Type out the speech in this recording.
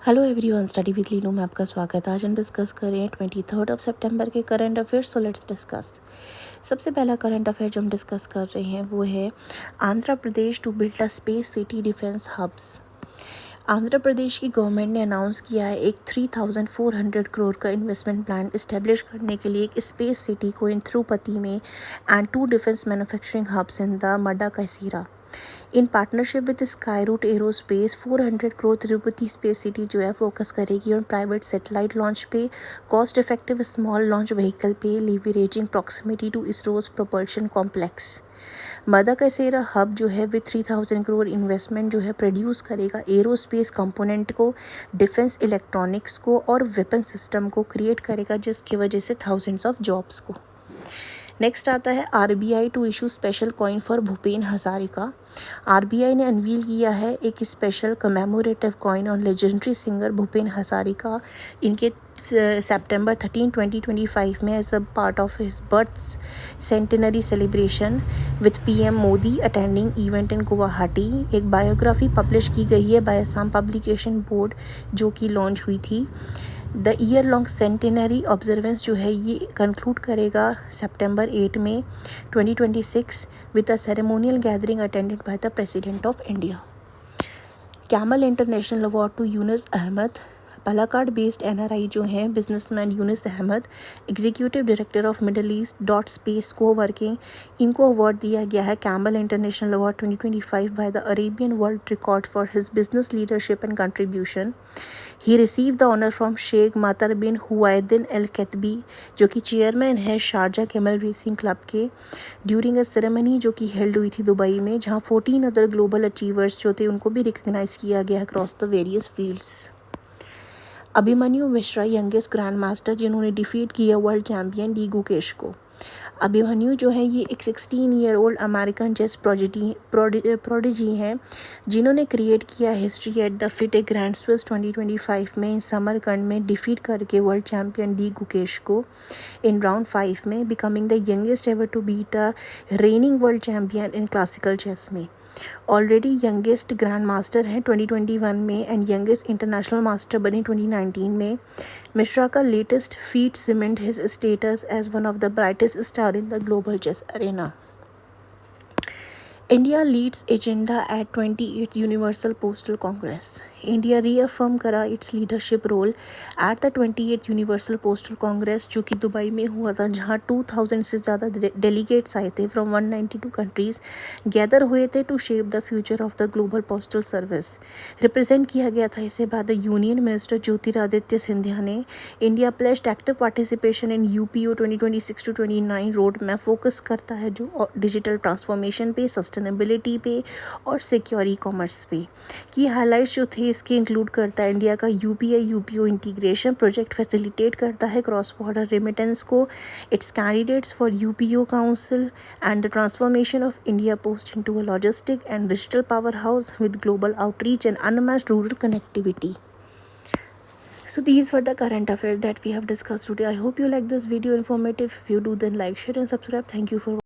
Hello everyone, study with Leenu में आपका स्वागत है। आज हम डिस्कस करें 23 सितंबर के current affairs. So let's discuss. सबसे पहला करंट अफेयर जो हम डिस्कस कर रहे हैं वो है Andhra Pradesh to build a space city defence hubs. Andhra Pradesh की गवर्नमेंट ने अनाउंस किया है एक 3,400 करोड़ का इन्वेस्टमेंट प्लान इस्टेब्लिश करने के लिए एक स्पेस सिटी को इन तिरुपति में and 2 defence manufacturing hubs in the Madakasira. In partnership with Skyroot aerospace 400 crore Tirupati space city जो है फोकस करेगी ऑन प्राइवेट सैटेलाइट लॉन्च पे, cost effective small launch vehicle पे, leveraging proximity to ISRO's propulsion complex. Madakasira hub जो है with 3,000 crore investment जो है produce करेगा एरोस्पेस कंपोनेंट को, डिफेंस इलेक्ट्रॉनिक्स को और वेपन सिस्टम को क्रिएट करेगा, जिसकी वजह से थाउजेंड्स ऑफ जॉब्स को। नेक्स्ट आता है RBI to issue special coin for Bhupen Hazarika. RBI ने अनवील किया है एक special commemorative coin on legendary singer Bhupen Hazarika इनके September 13, 2025 में as a part of his birth centenary celebration with PM Modi attending event in Guwahati. एक बायोग्राफी पब्लिश की गई है बाय असम पब्लिकेशन बोर्ड जो कि लॉन्च हुई थी। The year long centenary observance जो है ये कंक्लूड करेगा September 8 में 2026 with a ceremonial gathering attended by the president of India. Camel international award to Yunus Ahmed. Palakkad based NRI जो हैं businessman Yunus Ahmed, executive director of Middle East dot space coworking, इनको award दिया गया है Camel international award 2025 by the Arabian world record for his business leadership and contribution. He receive the honour from Sheikh Matar bin Huwaidin Al Ketbi जो कि chairman है Sharjah camel racing club के, during a ceremony जो कि held हुई थी Dubai में, जहां 14 अदर ग्लोबल अचीवर्स जो थे उनको भी रिकग्नाइज किया गया across the various fields. Abhimanyu Mishra youngest grand master जिन्होंने डिफीट किया वर्ल्ड चैम्पियन डी गुकेश को। अभिमन्यु जो है ये एक 16 year old American chess prodigy हैं जिन्होंने क्रिएट किया history at the FIDE grand Swiss 2025 में इन समरकंड में डिफीट करके वर्ल्ड चैम्पियन डी गुकेश को इन राउंड 5 में, becoming the youngest ever to beat a reigning world champion in classical chess में। Already youngest grand master हैं 2021 में and youngest international master बने 2019 में। मिश्रा का latest feat cement his status as one of the brightest star in the global chess arena. India leads agenda at 28th universal postal congress. India reaffirm करा its leadership role at the 28th universal postal congress जो कि Dubai में हुआ था, जहां 2000 से ज़्यादा delegates आए थे फ्रॉम 192 कंट्रीज़, गैदर हुए थे to shape the future of the global postal service. Represent किया गया था इसे बाद the union minister Jyotiraditya Scindia ने। India pledged active participation in UPU 2026 to 29 road map focus करता है जो डिजिटल ट्रांसफॉर्मेशन पे, सस्टेनेबिलिटी पे और सिक्योर ई कॉमर्स पे। की हाईलाइट्स जो थे इसके इंक्लूड करता है इंडिया का UPI UPO integration project facilitate करता है क्रॉस बॉर्डर रेमिटेंस को, it's candidates for UPO council and the transformation of India post into a logistic and digital power house with global outreach and unmatched rural connectivity. So these were the current affairs that we have discussed today. I hope you like this video informative. If you do, then like, share and subscribe. Thank you for